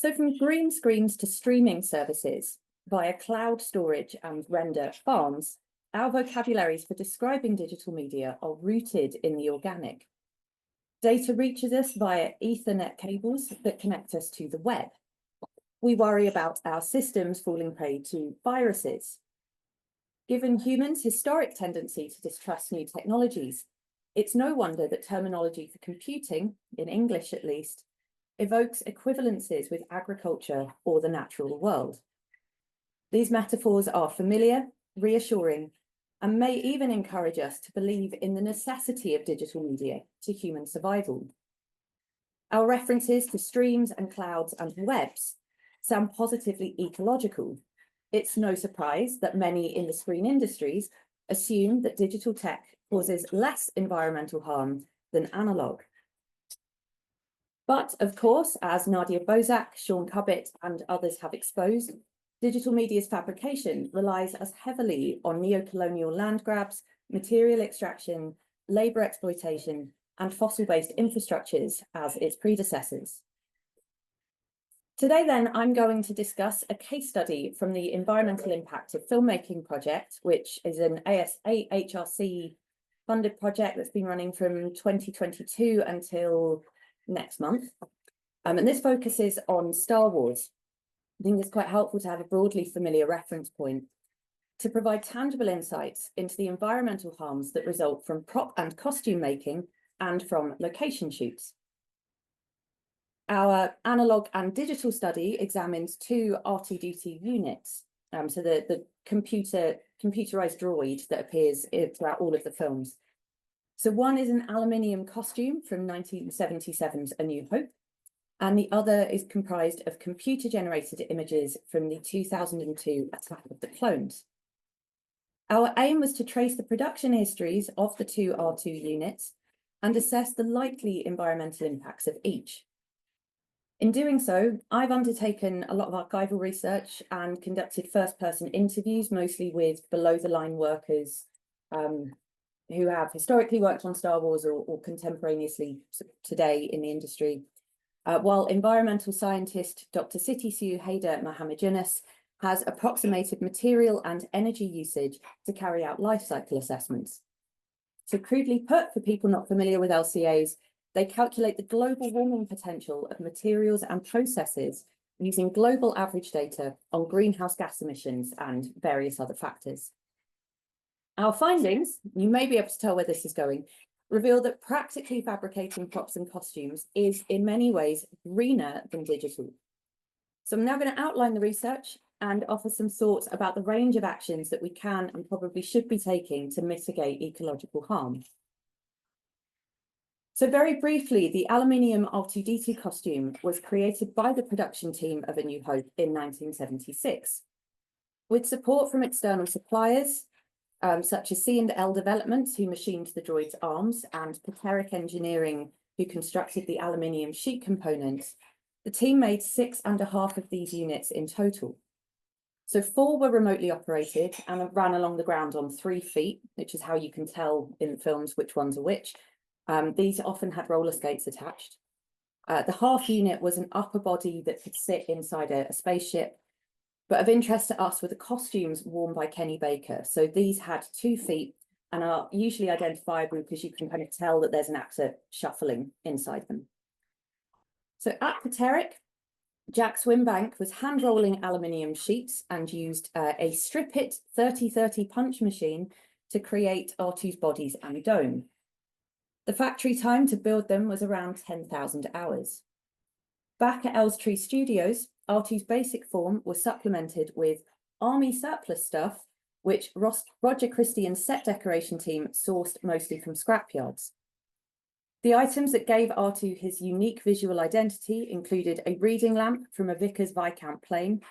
So from green screens to streaming services, via cloud storage and render farms, our vocabularies for describing digital media are rooted in the organic. Data reaches us via Ethernet cables that connect us to the web. We worry about our systems falling prey to viruses. Given humans' historic tendency to distrust new technologies, it's no wonder that terminology for computing, in English at least, evokes equivalences with agriculture or the natural world. These metaphors are familiar, reassuring, and may even encourage us to believe in the necessity of digital media to human survival. Our references to streams and clouds and webs sound positively ecological. It's no surprise that many in the screen industries assume that digital tech causes less environmental harm than analog. But of course, as Nadia Bozak, Sean Cubbett, and others have exposed, digital media's fabrication relies as heavily on neo-colonial land grabs, material extraction, labour exploitation, and fossil-based infrastructures as its predecessors. Today, then, I'm going to discuss a case study from the Environmental Impact of Filmmaking project, which is an HRC funded project that's been running from 2022 until next month. And this focuses on Star Wars. I think it's quite helpful to have a broadly familiar reference point to provide tangible insights into the environmental harms that result from prop and costume making and from location shoots. Our analog and digital study examines two Artoo-Detoo units, so the computerized droid that appears throughout all of the films. So one is an aluminium costume from 1977's A New Hope, and the other is comprised of computer-generated images from the 2002 Attack of the Clones. Our aim was to trace the production histories of the two Artoo units and assess the likely environmental impacts of each. In doing so, I've undertaken a lot of archival research and conducted first-person interviews, mostly with below-the-line workers who have historically worked on Star Wars or contemporaneously today in the industry, while environmental scientist Dr. Siti Haider Mohammed Yunus has approximated material and energy usage to carry out life cycle assessments. So crudely put, for people not familiar with LCAs, they calculate the global warming potential of materials and processes using global average data on greenhouse gas emissions and various other factors. Our findings, you may be able to tell where this is going, reveal that practically fabricating props and costumes is in many ways greener than digital. So I'm now going to outline the research and offer some thoughts about the range of actions that we can and probably should be taking to mitigate ecological harm. So very briefly, the aluminium Artoo-Detoo costume was created by the production team of A New Hope in 1976. With support from external suppliers, such as C&L Developments, who machined the droid's arms, and Pateric Engineering, who constructed the aluminium sheet components, the team made 6.5 of these units in total. So 4 were remotely operated and ran along the ground on 3 feet, which is how you can tell in films which ones are which. These often had roller skates attached. The half unit was an upper body that could sit inside a spaceship. But of interest to us were the costumes worn by Kenny Baker. So these had 2 feet and are usually identifiable because you can kind of tell that there's an actor shuffling inside them. So at Pateric, Jack Swinbank was hand rolling aluminium sheets and used a strip-it 30-30 punch machine to create Artoo's bodies and dome. The factory time to build them was around 10,000 hours. Back at Elstree Studios, Artoo's basic form was supplemented with army surplus stuff, which Roger Christie and set decoration team sourced mostly from scrapyards. The items that gave Artoo his unique visual identity included a reading lamp from a Vickers Viscount plane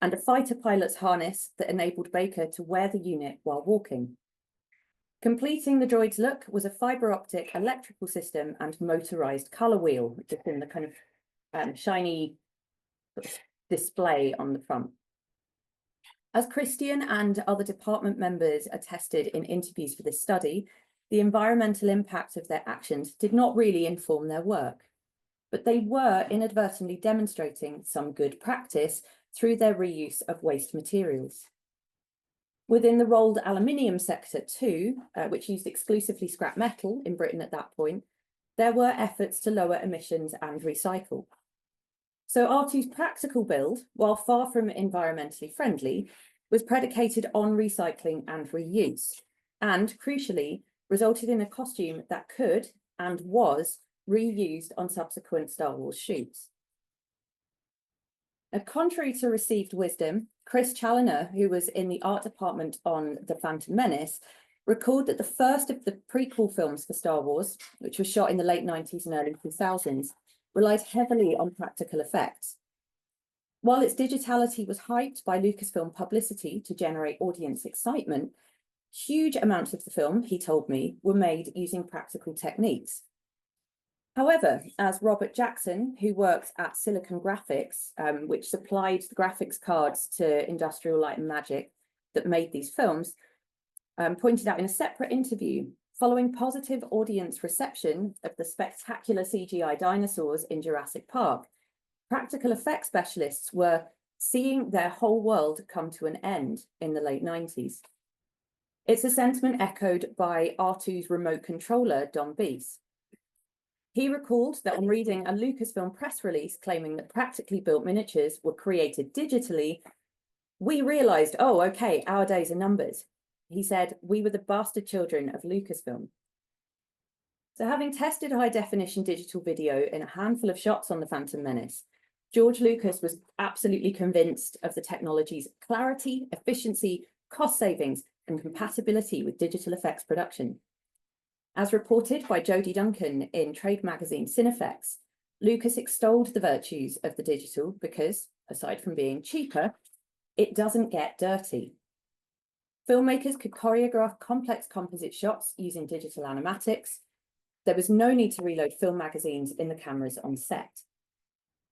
and a fighter pilot's harness that enabled Baker to wear the unit while walking. Completing the droid's look was a fibre optic electrical system and motorised colour wheel, just in the kind of shiny display on the front. As Christian and other department members attested in interviews for this study, the environmental impact of their actions did not really inform their work. but they were inadvertently demonstrating some good practice through their reuse of waste materials. Within the rolled aluminium sector too, which used exclusively scrap metal in Britain at that point, there were efforts to lower emissions and recycle. So Artoo's practical build, while far from environmentally friendly, was predicated on recycling and reuse, and crucially, resulted in a costume that could and was reused on subsequent Star Wars shoots. Now, contrary to received wisdom, Chris Challoner, who was in the art department on The Phantom Menace, recalled that the first of the prequel films for Star Wars, which was shot in the late 90s and early 2000s, relied heavily on practical effects. While its digitality was hyped by Lucasfilm publicity to generate audience excitement, huge amounts of the film, he told me, were made using practical techniques. However, as Robert Jackson, who works at Silicon Graphics, which supplied the graphics cards to Industrial Light and Magic that made these films, pointed out in a separate interview, following positive audience reception of the spectacular CGI dinosaurs in Jurassic Park, practical effects specialists were seeing their whole world come to an end in the late 90s. It's a sentiment echoed by Artoo's remote controller, Don Beese. He recalled that on reading a Lucasfilm press release claiming that practically built miniatures were created digitally, we realized, oh, okay, our days are numbered. He said, we were the bastard children of Lucasfilm. So having tested high definition digital video in a handful of shots on The Phantom Menace, George Lucas was absolutely convinced of the technology's clarity, efficiency, cost savings, and compatibility with digital effects production. As reported by Jodie Duncan in trade magazine Cinefex, Lucas extolled the virtues of the digital because, aside from being cheaper, it doesn't get dirty. Filmmakers could choreograph complex composite shots using digital animatics. There was no need to reload film magazines in the cameras on set.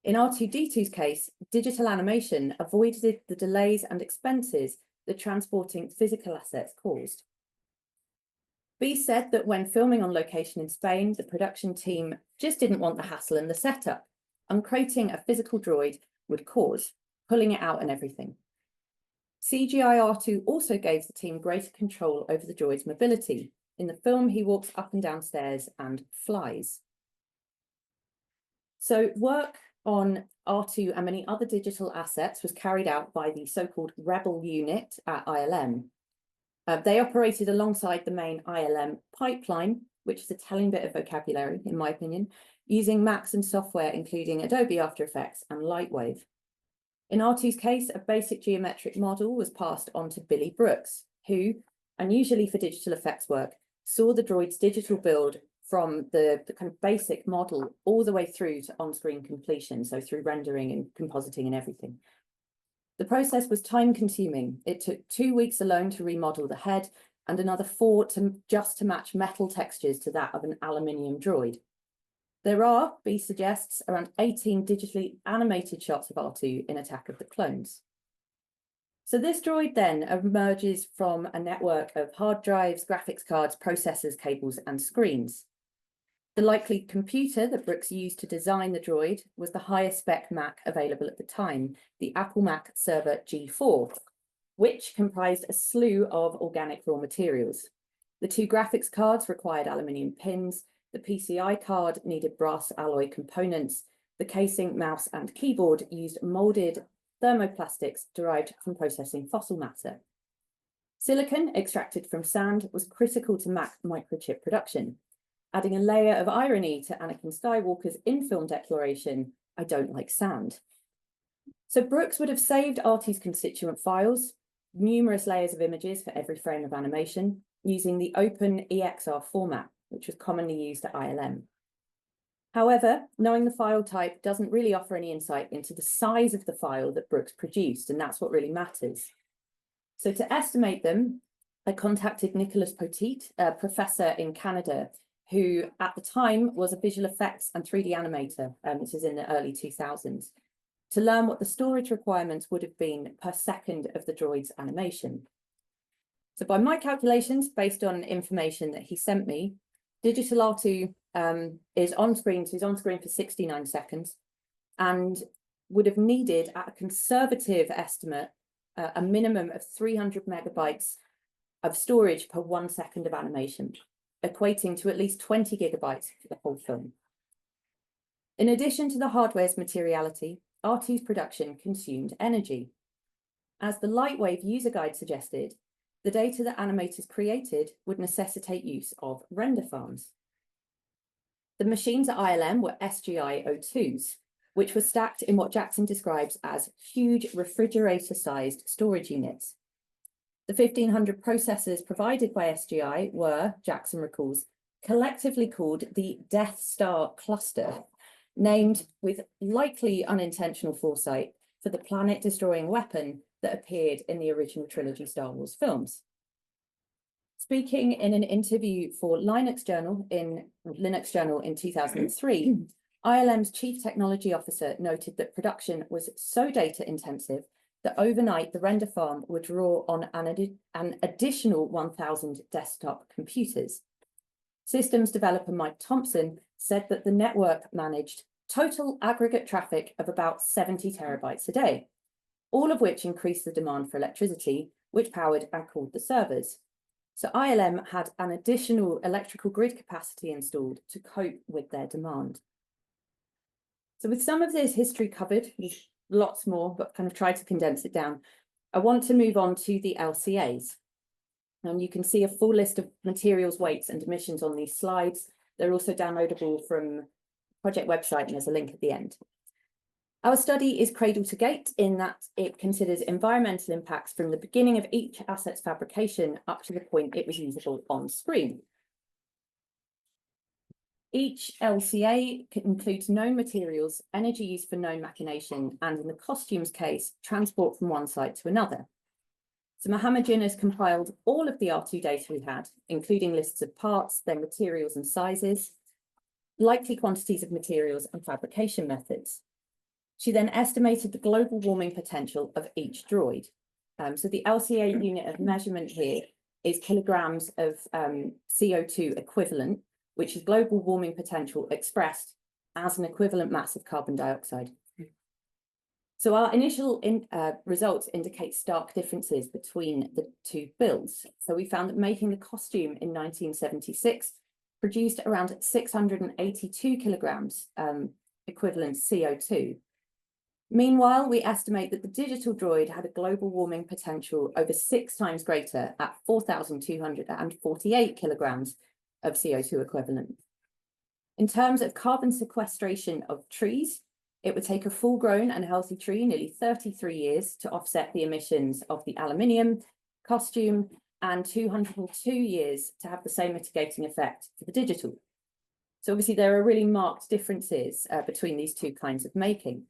In Artoo-Detoo's case, digital animation avoided the delays and expenses that transporting physical assets caused. Beese said that when filming on location in Spain, the production team just didn't want the hassle and the setup. Uncrating a physical droid would cause, pulling it out and everything. CGI Artoo also gave the team greater control over the droid's mobility. In the film, he walks up and down stairs and flies. So work on Artoo and many other digital assets was carried out by the so-called Rebel unit at ILM. They operated alongside the main ILM pipeline, which is a telling bit of vocabulary, in my opinion, using Macs and software, including Adobe After Effects and Lightwave. In Artoo's case, a basic geometric model was passed on to Billy Brooks, who, unusually for digital effects work, saw the droid's digital build from the kind of basic model all the way through to on-screen completion, so through rendering and compositing and everything. The process was time-consuming. It took 2 weeks alone to remodel the head and another 4 just to match metal textures to that of an aluminium droid. There are, Beese suggests, around 18 digitally animated shots of Artoo in Attack of the Clones. So this droid then emerges from a network of hard drives, graphics cards, processors, cables, and screens. The likely computer that Brooks used to design the droid was the highest spec Mac available at the time, the Apple Mac Server G4, which comprised a slew of organic raw materials. The 2 graphics cards required aluminium pins, the PCI card needed brass alloy components, the casing, mouse, and keyboard used molded thermoplastics derived from processing fossil matter. Silicon extracted from sand was critical to Mac microchip production, adding a layer of irony to Anakin Skywalker's in-film declaration, "I don't like sand." So Brooks would have saved Artoo's constituent files, numerous layers of images for every frame of animation, using the open EXR format, which was commonly used at ILM. However, knowing the file type doesn't really offer any insight into the size of the file that Brooks produced, and that's what really matters. So to estimate them, I contacted Nicolas Poteet, a professor in Canada, who at the time was a visual effects and 3D animator, this is in the early 2000s, to learn what the storage requirements would have been per second of the droid's animation. So by my calculations, based on information that he sent me, digital Artoo is on screen, so he's on screen for 69 seconds, and would have needed, at a conservative estimate, a minimum of 300 megabytes of storage per 1 second of animation, equating to at least 20 gigabytes for the whole film. In addition to the hardware's materiality, Artoo's production consumed energy. As the Lightwave user guide suggested, the data that animators created would necessitate use of render farms. The machines at ILM were SGI-02s, which were stacked in what Jackson describes as huge refrigerator-sized storage units. The 1,500 processors provided by SGI were, Jackson recalls, collectively called the Death Star Cluster, named with likely unintentional foresight for the planet-destroying weapon that appeared in the original trilogy Star Wars films. Speaking in an interview for Linux Journal in 2003, ILM's chief technology officer noted that production was so data intensive that overnight the render farm would draw on an additional 1,000 desktop computers. Systems developer Mike Thompson said that the network managed total aggregate traffic of about 70 terabytes a day, all of which increased the demand for electricity, which powered and cooled the servers. So ILM had an additional electrical grid capacity installed to cope with their demand. So with some of this history covered, there's lots more, but kind of tried to condense it down, I want to move on to the LCAs. And you can see a full list of materials, weights, and emissions on these slides. They're also downloadable from the project website, and there's a link at the end. Our study is cradle to gate in that it considers environmental impacts from the beginning of each asset's fabrication up to the point it was usable on screen. Each LCA includes known materials, energy used for known machination, and in the costumes case, transport from one site to another. So Mohammed has compiled all of the Artoo data we had, including lists of parts, their materials and sizes, likely quantities of materials and fabrication methods. She then estimated the global warming potential of each droid. So the LCA unit of measurement here is kilograms of CO2 equivalent, which is global warming potential expressed as an equivalent mass of carbon dioxide. So our initial results indicate stark differences between the two builds. So we found that making the costume in 1976 produced around 682 kilograms equivalent CO2. Meanwhile, we estimate that the digital droid had a global warming potential over 6 times greater at 4,248 kilograms of CO2 equivalent. In terms of carbon sequestration of trees, it would take a full-grown and healthy tree nearly 33 years to offset the emissions of the aluminium costume and 202 years to have the same mitigating effect for the digital. So obviously there are really marked differences between these two kinds of making.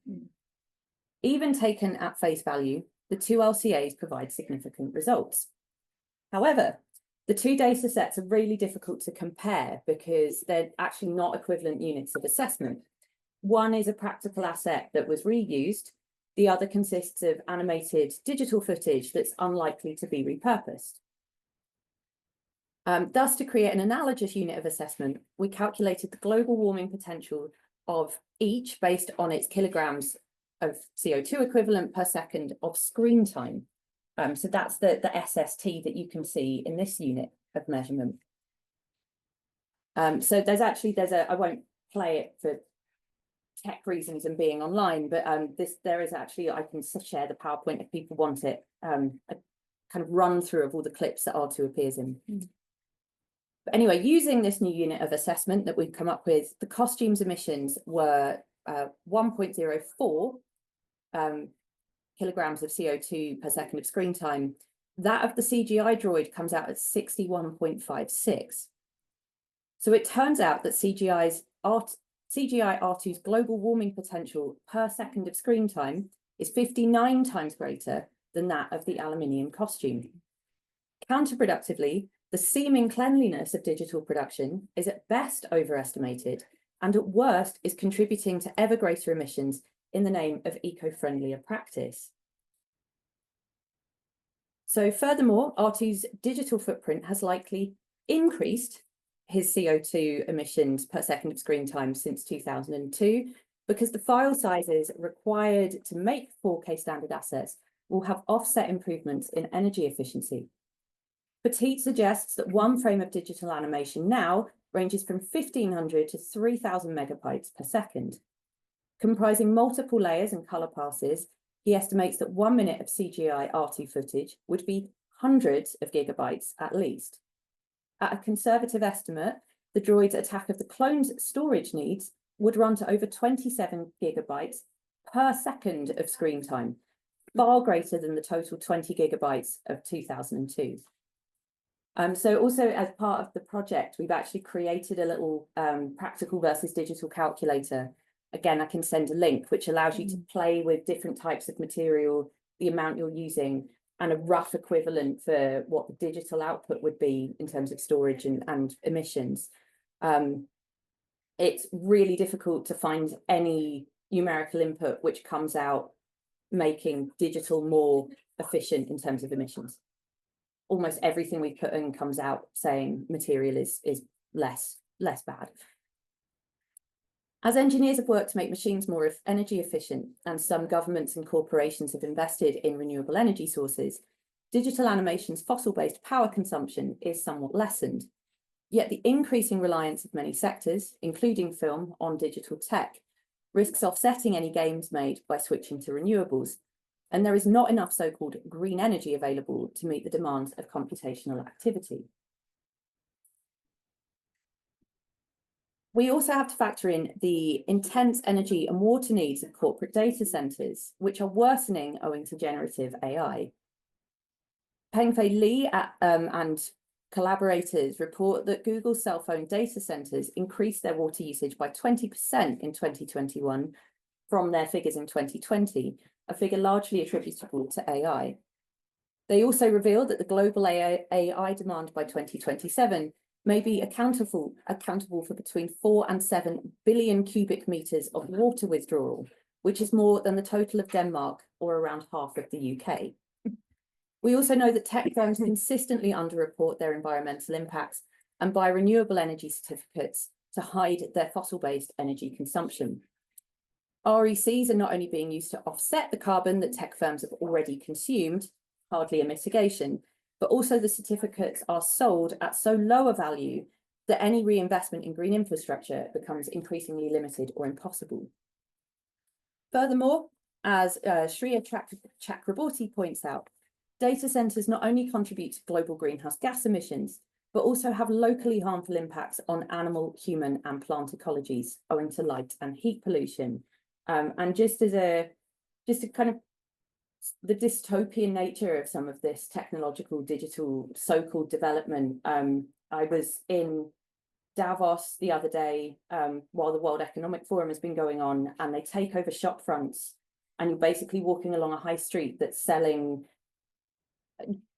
Even taken at face value, the two LCAs provide significant results. However, the two data sets are really difficult to compare because they're actually not equivalent units of assessment. One is a practical asset that was reused. The other consists of animated digital footage that's unlikely to be repurposed. Thus, to create an analogous unit of assessment, we calculated the global warming potential of each based on its kilograms of CO2 equivalent per second of screen time. So that's the SST that you can see in this unit of measurement. So I won't play it for tech reasons and being online, but there is actually, I can share the PowerPoint if people want it, a kind of run through of all the clips that Artoo appears in. But anyway, using this new unit of assessment that we've come up with, the costumes emissions were 1.04 kilograms of CO2 per second of screen time. That of the CGI droid comes out at 61.56. So it turns out that CGI Artoo's global warming potential per second of screen time is 59 times greater than that of the aluminium costume. Counterproductively, the seeming cleanliness of digital production is at best overestimated and at worst is contributing to ever greater emissions in the name of eco-friendlier practice. So furthermore, Artoo's digital footprint has likely increased his CO2 emissions per second of screen time since 2002, because the file sizes required to make 4K standard assets will have offset improvements in energy efficiency. Petit suggests that one frame of digital animation now ranges from 1,500 to 3,000 megabytes per second. Comprising multiple layers and color passes, he estimates that 1 minute of CGI Artoo footage would be hundreds of gigabytes at least. At a conservative estimate, the droid's Attack of the Clones storage needs would run to over 27 gigabytes per second of screen time, far greater than the total 20 gigabytes of 2002. So also as part of the project, we've actually created a little practical versus digital calculator. Again, I can send a link, which allows you to play with different types of material, the amount you're using, and a rough equivalent for what the digital output would be in terms of storage and emissions. It's really difficult to find any numerical input which comes out making digital more efficient in terms of emissions. Almost everything we put in comes out saying material is less bad. As engineers have worked to make machines more energy efficient, and some governments and corporations have invested in renewable energy sources, digital animation's fossil-based power consumption is somewhat lessened. Yet the increasing reliance of many sectors, including film, on digital tech, risks offsetting any gains made by switching to renewables, and there is not enough so-called green energy available to meet the demands of computational activity. We also have to factor in the intense energy and water needs of corporate data centers, which are worsening owing to generative AI. Pengfei Li and collaborators report that Google's cell phone data centers increased their water usage by 20% in 2021 from their figures in 2020, a figure largely attributable to AI. They also revealed that the global AI demand by 2027 may be accountable for between 4 and 7 billion cubic meters of water withdrawal, which is more than the total of Denmark or around half of the UK. We also know that tech firms consistently underreport their environmental impacts and buy renewable energy certificates to hide their fossil-based energy consumption. RECs are not only being used to offset the carbon that tech firms have already consumed, hardly a mitigation, but also the certificates are sold at so low a value that any reinvestment in green infrastructure becomes increasingly limited or impossible. Furthermore, as Shreya Chakraborty points out, data centers not only contribute to global greenhouse gas emissions, but also have locally harmful impacts on animal, human, and plant ecologies owing to light and heat pollution. And just to kind of the dystopian nature of some of this technological digital so-called development, I was in Davos the other day while the World Economic Forum has been going on, and they take over shop fronts, and you're basically walking along a high street that's selling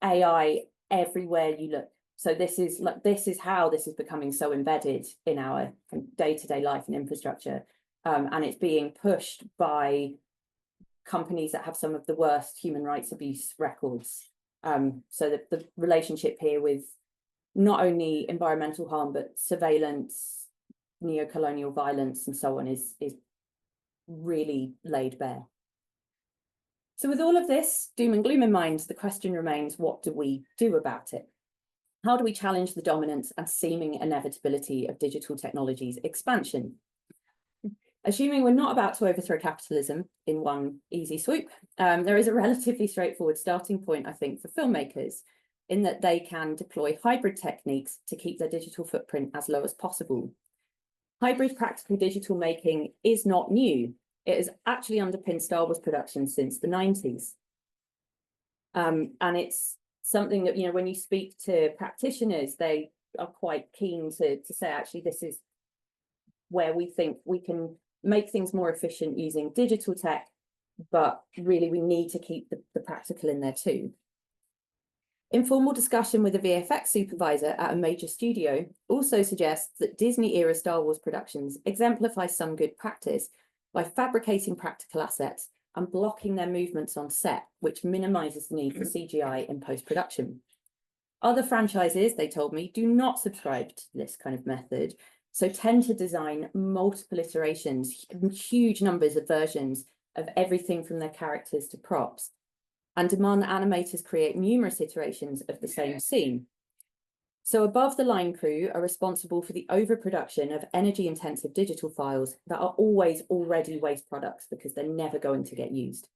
AI everywhere you look. So this is how this is becoming so embedded in our day-to-day life and infrastructure, and it's being pushed by companies that have some of the worst human rights abuse records. So the relationship here with not only environmental harm, but surveillance, neo-colonial violence, and so on is really laid bare. So with all of this doom and gloom in mind, the question remains, what do we do about it? How do we challenge the dominance and seeming inevitability of digital technology's expansion? Assuming we're not about to overthrow capitalism in one easy swoop, there is a relatively straightforward starting point, I think, for filmmakers, in that they can deploy hybrid techniques to keep their digital footprint as low as possible. Hybrid practical digital making is not new. It has actually underpinned Star Wars production since the 90s. And it's something that, you know, when you speak to practitioners, they are quite keen to say, actually, this is where we think we can make things more efficient using digital tech, but really we need to keep the practical in there too. Informal discussion with a VFX supervisor at a major studio also suggests that Disney-era Star Wars productions exemplify some good practice by fabricating practical assets and blocking their movements on set, which minimizes the need for CGI in post-production. Other franchises, they told me, do not subscribe to this kind of method, so tend to design multiple iterations, huge numbers of versions of everything from their characters to props, and demand that animators create numerous iterations of the same scene. So above the line crew are responsible for the overproduction of energy-intensive digital files that are always already waste products because they're never going to get used.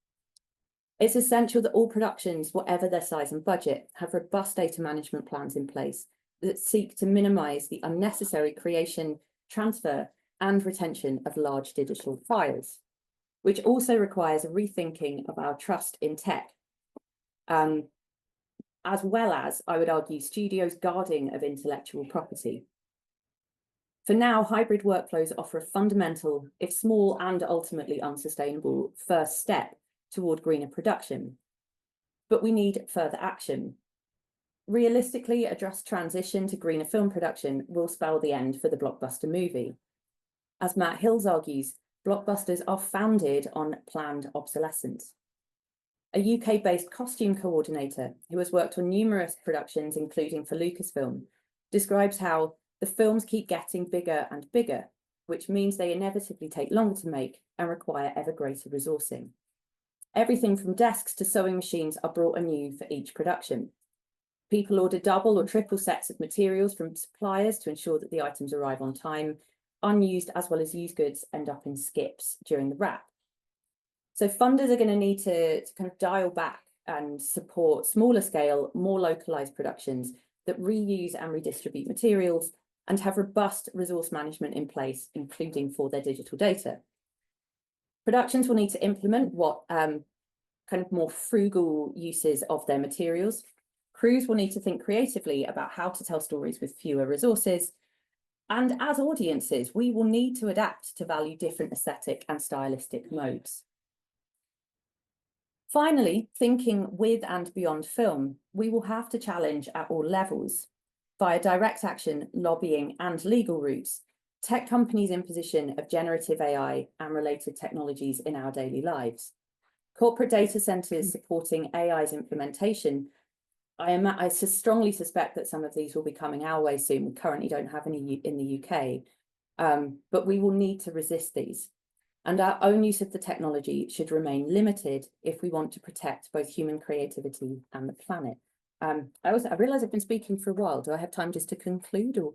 It's essential that all productions, whatever their size and budget, have robust data management plans in place that seek to minimize the unnecessary creation, transfer, and retention of large digital files, which also requires a rethinking of our trust in tech, as well as, I would argue, studios' guarding of intellectual property. For now, hybrid workflows offer a fundamental, if small and ultimately unsustainable, first step toward greener production. But we need further action. Realistically, a just transition to greener film production will spell the end for the blockbuster movie. As Matt Hills argues, blockbusters are founded on planned obsolescence. A UK-based costume coordinator who has worked on numerous productions, including for Lucasfilm, describes how the films keep getting bigger and bigger, which means they inevitably take longer to make and require ever greater resourcing. Everything from desks to sewing machines are brought anew for each production. People order double or triple sets of materials from suppliers to ensure that the items arrive on time. Unused as well as used goods end up in skips during the wrap. So funders are going to need to kind of dial back and support smaller scale, more localized productions that reuse and redistribute materials and have robust resource management in place, including for their digital data. Productions will need to implement what kind of more frugal uses of their materials. Crews will need to think creatively about how to tell stories with fewer resources. And as audiences, we will need to adapt to value different aesthetic and stylistic modes. Finally, thinking with and beyond film, we will have to challenge at all levels, via direct action, lobbying, and legal routes, tech companies' imposition of generative AI and related technologies in our daily lives. Corporate data centers supporting AI's implementation. I strongly suspect that some of these will be coming our way soon. We currently don't have any in the UK, but we will need to resist these. And our own use of the technology should remain limited if we want to protect both human creativity and the planet. I realise I've been speaking for a while. Do I have time just to conclude or?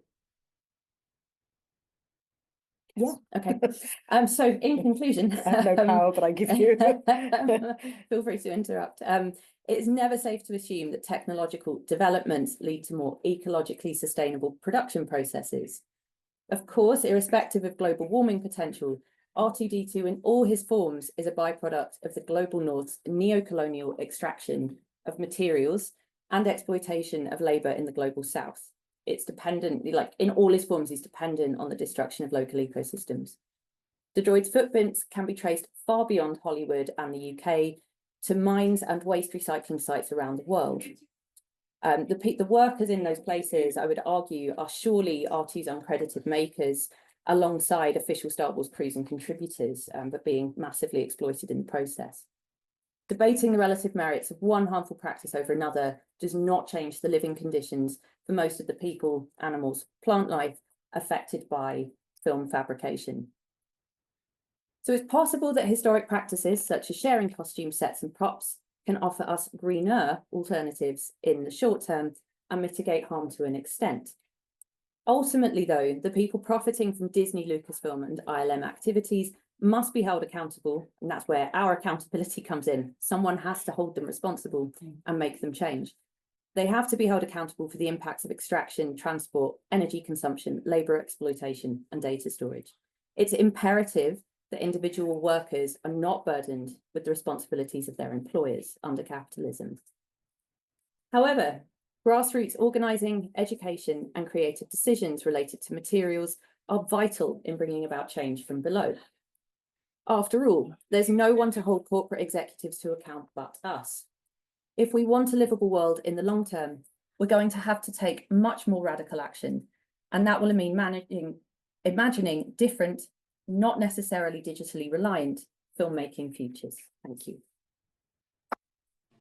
Yeah, okay. So in conclusion, I have no power, but I give you. Feel free to interrupt. It's never safe to assume that technological developments lead to more ecologically sustainable production processes. Of course, irrespective of global warming potential, Artoo-Detoo in all his forms is a byproduct of the global north's neo-colonial extraction of materials and exploitation of labour in the global south. It's dependent, like in all his forms, he's dependent on the destruction of local ecosystems. The droid's footprints can be traced far beyond Hollywood and the UK to mines and waste recycling sites around the world. The workers in those places, I would argue, are surely Artoo's uncredited makers, alongside official Star Wars crews and contributors, but being massively exploited in the process. Debating the relative merits of one harmful practice over another does not change the living conditions for most of the people, animals, plant life affected by film fabrication. So it's possible that historic practices such as sharing costume sets and props can offer us greener alternatives in the short term and mitigate harm to an extent. Ultimately, though, the people profiting from Disney, Lucasfilm and ILM activities must be held accountable, and that's where our accountability comes in. Someone has to hold them responsible and make them change. They have to be held accountable for the impacts of extraction, transport, energy consumption, labour exploitation and data storage. It's imperative that individual workers are not burdened with the responsibilities of their employers under capitalism. However, grassroots organising, education and creative decisions related to materials are vital in bringing about change from below. After all, there's no one to hold corporate executives to account but us. If we want a livable world in the long term, we're going to have to take much more radical action, and that will mean imagining different, not necessarily digitally reliant filmmaking futures. Thank you.